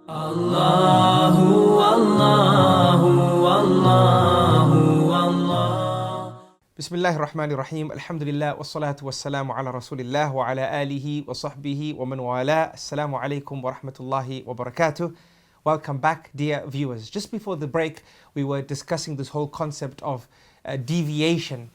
Allahu, Allahu, Allahu, Allah. Bismillahir Rahmanir Rahim. Alhamdulillah wassalatu wassalamu ala Rasulillah wa ala alihi wa sahbihi wa man wala. Assalamu alaikum wa rahmatullahi wa barakatuh. Welcome back, dear viewers. Just before the break, we were discussing this whole concept of deviation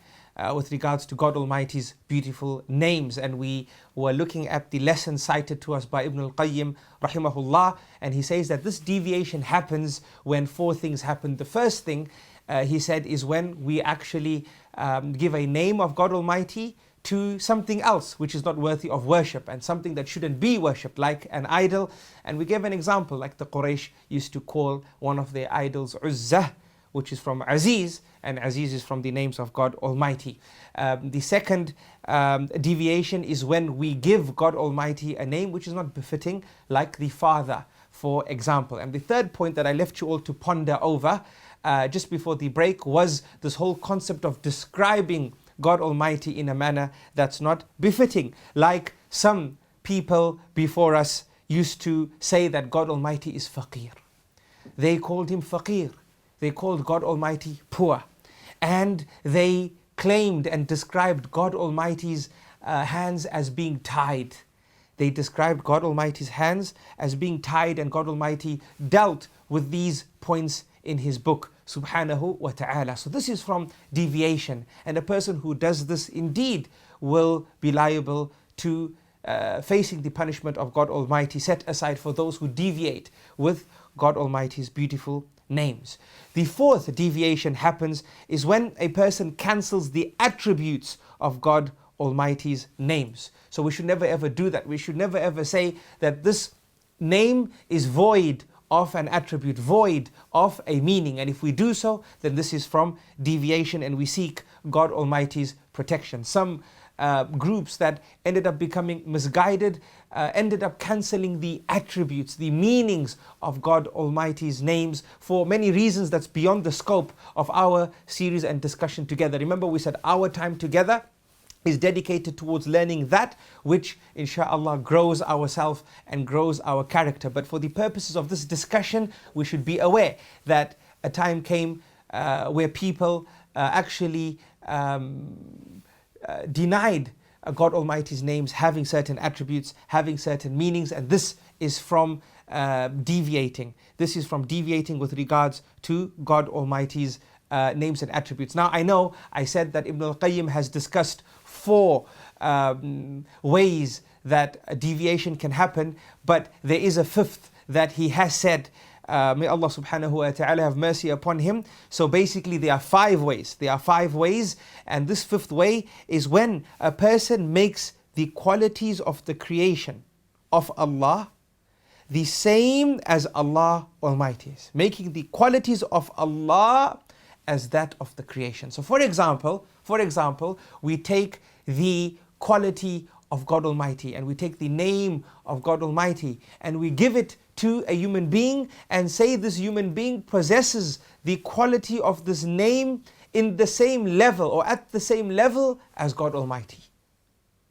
with regards to God Almighty's beautiful names, and we were looking at the lesson cited to us by Ibn al-Qayyim rahimahullah, and he says that this deviation happens when four things happen. The first thing he said is when we actually give a name of God Almighty to something else which is not worthy of worship and something that shouldn't be worshipped, like an idol. And we gave an example, like the Quraysh used to call one of their idols Azza, which is from Aziz, and Aziz is from the names of God Almighty. The second deviation is when we give God Almighty a name which is not befitting, like the Father, for example. And the third point that I left you all to ponder over just before the break was this whole concept of describing God Almighty in a manner that's not befitting. Like some people before us used to say that God Almighty is faqir. They called him faqir. They called God Almighty poor. And they claimed and described God Almighty's hands as being tied. They described God Almighty's hands as being tied, and God Almighty dealt with these points in His book, subhanahu wa ta'ala. So this is from deviation, and a person who does this indeed will be liable to facing the punishment of God Almighty, set aside for those who deviate with God Almighty's beautiful names. The fourth deviation happens is when a person cancels the attributes of God Almighty's names. So we should never ever do that. We should never ever say that this name is void of an attribute, void of a meaning. And if we do so, then this is from deviation, and we seek God Almighty's protection. Some groups that ended up becoming misguided ended up cancelling the attributes, the meanings of God Almighty's names for many reasons that's beyond the scope of our series and discussion together. Remember, we said our time together is dedicated towards learning that which inshaAllah grows ourselves and grows our character. But for the purposes of this discussion, we should be aware that a time came where people actually denied God Almighty's names having certain attributes, having certain meanings, and this is from deviating. This is from deviating with regards to God Almighty's names and attributes. Now I know I said that Ibn al-Qayyim has discussed four ways that deviation can happen, but there is a fifth that he has said. May Allah subhanahu wa ta'ala have mercy upon him. So basically there are five ways. There are five ways, and this fifth way is when a person makes the qualities of the creation of Allah the same as Allah Almighty is. Making the qualities of Allah as that of the creation. So for example, we take the quality of God Almighty and we take the name of God Almighty and we give it to a human being and say this human being possesses the quality of this name in the same level or at the same level as God Almighty.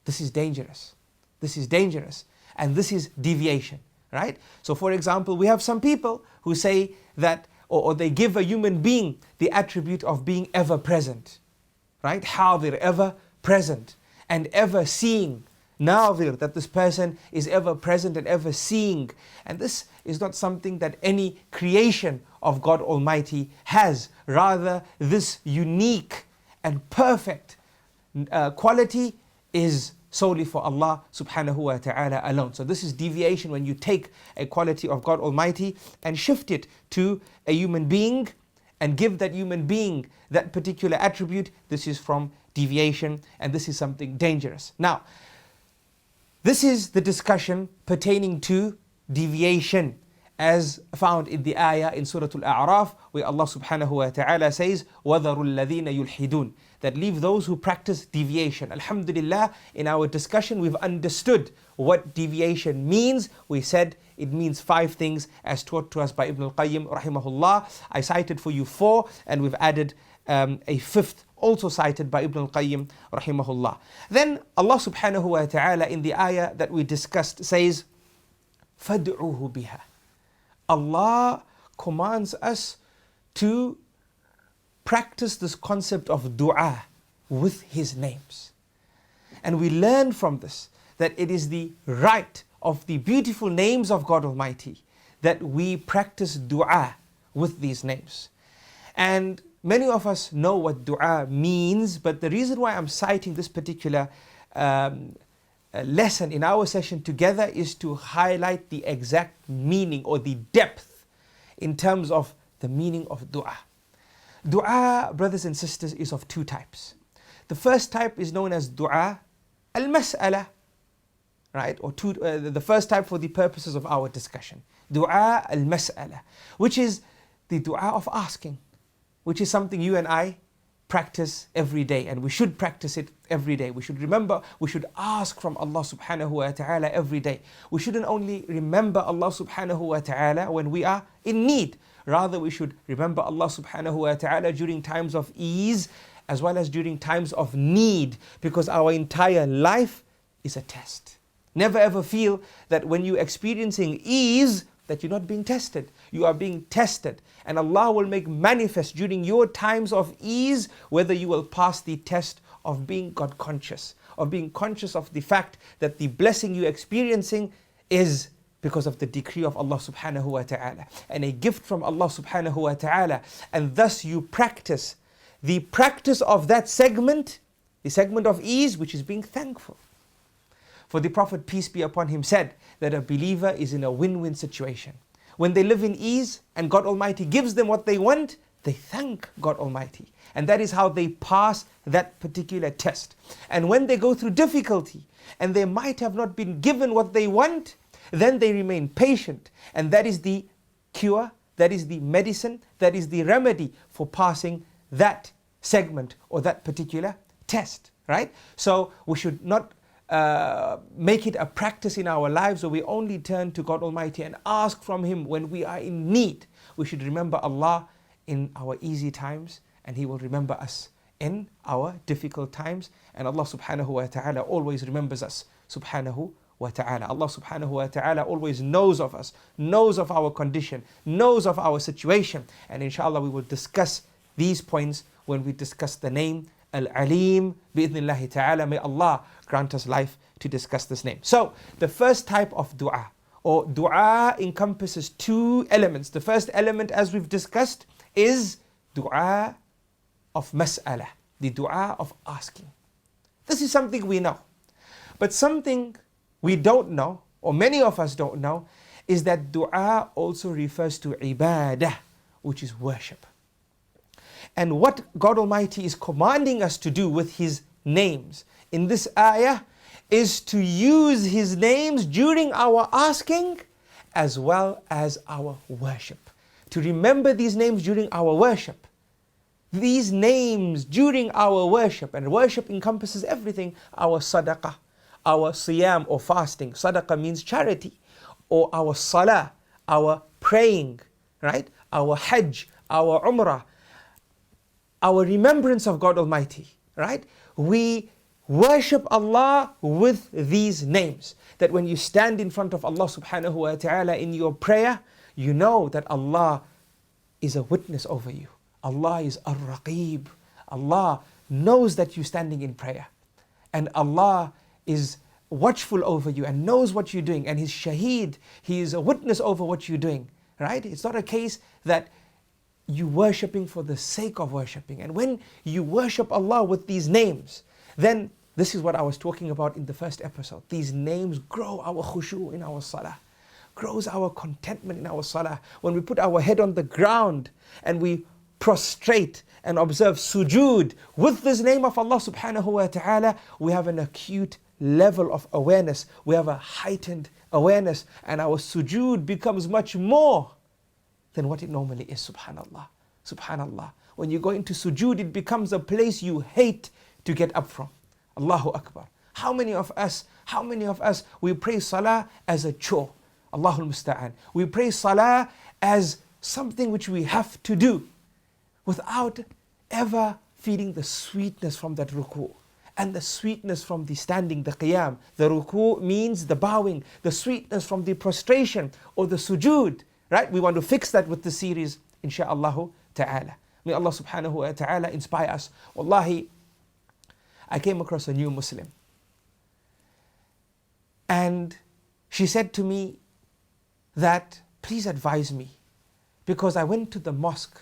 This is dangerous. This is dangerous, and this is deviation, right? So for example, we have some people who say that or they give a human being the attribute of being ever present, right? How they're ever present and ever seeing. Nadir, that this person is ever present and ever seeing. And this is not something that any creation of God Almighty has. Rather, this unique and perfect quality is solely for Allah subhanahu wa ta'ala alone. So this is deviation, when you take a quality of God Almighty and shift it to a human being and give that human being that particular attribute. This is from deviation, and this is something dangerous. Now, this is the discussion pertaining to deviation as found in the ayah in surah Al-A'raaf, where Allah subhanahu wa ta'ala says, وَذَرُوا الَّذِينَ يُلْحِدُونَ, that leave those who practice deviation. Alhamdulillah, in our discussion we've understood what deviation means. We said it means five things as taught to us by Ibn al-Qayyim rahimahullah. I cited for you four, and we've added a fifth also cited by Ibn al-Qayyim rahimahullah. Then Allah subhanahu wa ta'ala in the ayah that we discussed says, فَادْعُوهُ بِهَا. Allah commands us to practice this concept of dua with His names. And we learn from this that it is the right of the beautiful names of God Almighty that we practice dua with these names. And many of us know what dua means, but the reason why I'm citing this particular lesson in our session together is to highlight the exact meaning or the depth in terms of the meaning of dua. Dua, brothers and sisters, is of two types. The first type is known as dua al-mas'ala, right? Or the first type for the purposes of our discussion. Dua al-mas'ala, which is the dua of asking, which is something you and I practice every day, and we should practice it every day. We should remember, we should ask from Allah subhanahu wa ta'ala every day. We shouldn't only remember Allah subhanahu wa ta'ala when we are in need. Rather, we should remember Allah subhanahu wa ta'ala during times of ease as well as during times of need, because our entire life is a test. Never ever feel that when you're experiencing ease that you're not being tested. You are being tested, and Allah will make manifest during your times of ease whether you will pass the test of being God conscious, of being conscious of the fact that the blessing you're experiencing is because of the decree of Allah subhanahu wa ta'ala and a gift from Allah subhanahu wa ta'ala, and thus you practice the practice of that segment, the segment of ease, which is being thankful. For the Prophet, peace be upon him, said that a believer is in a win-win situation. When they live in ease and God Almighty gives them what they want, they thank God Almighty. And that is how they pass that particular test. And when they go through difficulty and they might have not been given what they want, then they remain patient. And that is the cure, that is the medicine, that is the remedy for passing that segment or that particular test, right? So we should not make it a practice in our lives where we only turn to God Almighty and ask from Him when we are in need. We should remember Allah in our easy times, and He will remember us in our difficult times. And Allah subhanahu wa ta'ala always remembers us, subhanahu wa ta'ala. Allah subhanahu wa ta'ala always knows of us, knows of our condition, knows of our situation. And inshallah we will discuss these points when we discuss the name Al-Alim, bi'idhnillahi ta'ala. May Allah grant us life to discuss this name. So, the first type of dua, or dua, encompasses two elements. The first element, as we've discussed, is dua of mas'ala, the dua of asking. This is something we know. But something we don't know, or many of us don't know, is that dua also refers to ibadah, which is worship. And what God Almighty is commanding us to do with His names in this ayah is to use His names during our asking as well as our worship. To remember these names during our worship. These names during our worship, and worship encompasses everything, our sadaqah, our siyam or fasting. Sadaqah means charity, or our salah, our praying, right? Our hajj, our umrah, our remembrance of God Almighty, right? We worship Allah with these names. That when you stand in front of Allah subhanahu wa ta'ala in your prayer, you know that Allah is a witness over you. Allah is Ar-Raqib. Allah knows that you're standing in prayer. And Allah is watchful over you and knows what you're doing. And He's Shaheed. He is a witness over what you're doing, right? It's not a case that you worshipping for the sake of worshipping. And when you worship Allah with these names, then this is what I was talking about in the first episode. These names grow our khushu in our salah, grows our contentment in our salah. When we put our head on the ground and we prostrate and observe sujood with this name of Allah subhanahu wa ta'ala, we have an acute level of awareness. We have a heightened awareness, and our sujood becomes much more than what it normally is. Subhanallah, subhanallah. When you go into sujood, it becomes a place you hate to get up from. Allahu Akbar. How many of us, we pray salah as a chore. Allahul Musta'an. We pray salah as something which we have to do without ever feeling the sweetness from that ruku' and the sweetness from the standing, the qiyam. The ruku' means the bowing, the sweetness from the prostration or the sujood, right? We want to fix that with the series, insha'Allah ta'ala. May Allah subhanahu wa ta'ala inspire us. Wallahi, I came across a new Muslim. And she said to me that, please advise me, because I went to the mosque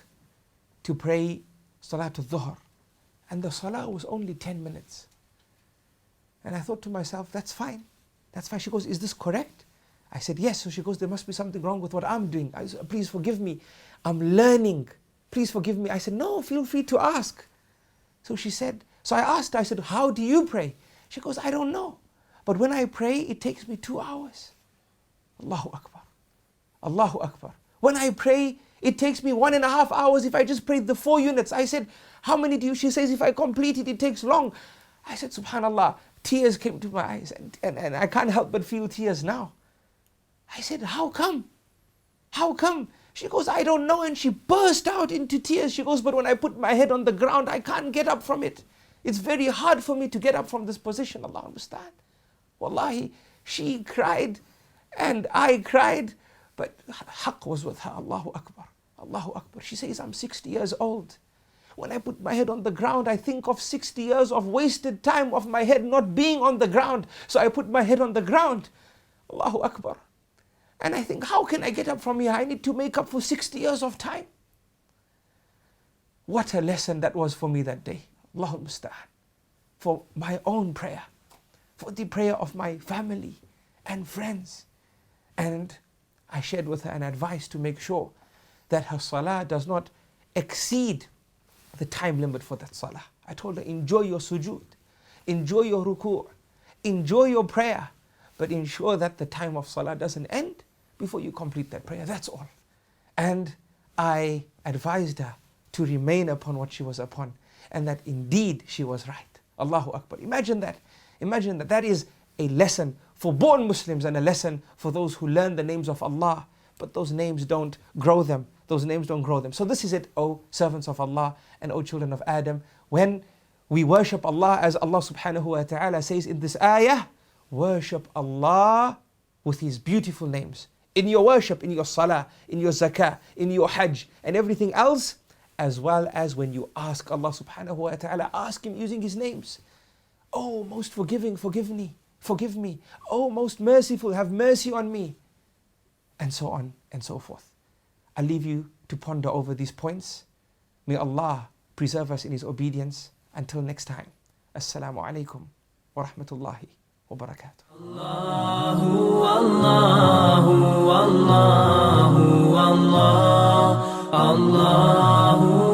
to pray Salatul Dhuhr, and the Salah was only 10 minutes. And I thought to myself, that's fine. That's fine. She goes, is this correct? I said, yes. So she goes, there must be something wrong with what I'm doing. I said, please forgive me. I'm learning. Please forgive me. I said, no, feel free to ask. So she said, so I asked her, I said, how do you pray? She goes, I don't know. But when I pray, it takes me 2 hours. Allahu Akbar. Allahu Akbar. When I pray, it takes me 1.5 hours if I just prayed the 4 units. I said, how many do you? She says, if I complete it, it takes long. I said, subhanallah, tears came to my eyes, and I can't help but feel tears now. I said, how come? How come? She goes, I don't know. And she burst out into tears. She goes, but when I put my head on the ground, I can't get up from it. It's very hard for me to get up from this position. Allah understand. Wallahi, she cried and I cried, but haqq was with her. Allahu Akbar. Allahu Akbar. She says, I'm 60 years old. When I put my head on the ground, I think of 60 years of wasted time of my head not being on the ground. So I put my head on the ground. Allahu Akbar. And I think, how can I get up from here? I need to make up for 60 years of time. What a lesson that was for me that day. Allahu musta'an. For my own prayer. For the prayer of my family and friends. And I shared with her an advice to make sure that her salah does not exceed the time limit for that salah. I told her, enjoy your sujood, enjoy your ruku', enjoy your prayer, but ensure that the time of salah doesn't end before you complete that prayer. That's all. And I advised her to remain upon what she was upon, and that indeed she was right. Allahu Akbar. Imagine that. Imagine that. That is a lesson for born Muslims and a lesson for those who learn the names of Allah, but those names don't grow them. Those names don't grow them. So this is it, O servants of Allah and O children of Adam. When we worship Allah, as Allah subhanahu wa ta'ala says in this ayah, worship Allah with His beautiful names. In your worship, in your salah, in your zakah, in your hajj, and everything else, as well as when you ask Allah subhanahu wa ta'ala, ask Him using His names. Oh, most forgiving, forgive me. Forgive me. Oh, most merciful, have mercy on me. And so on and so forth. I leave you to ponder over these points. May Allah preserve us in His obedience. Until next time. Assalamu alaikum wa rahmatullahi wa barakatuh. Allahu, Allahu, Allahu, Allah, Allahu.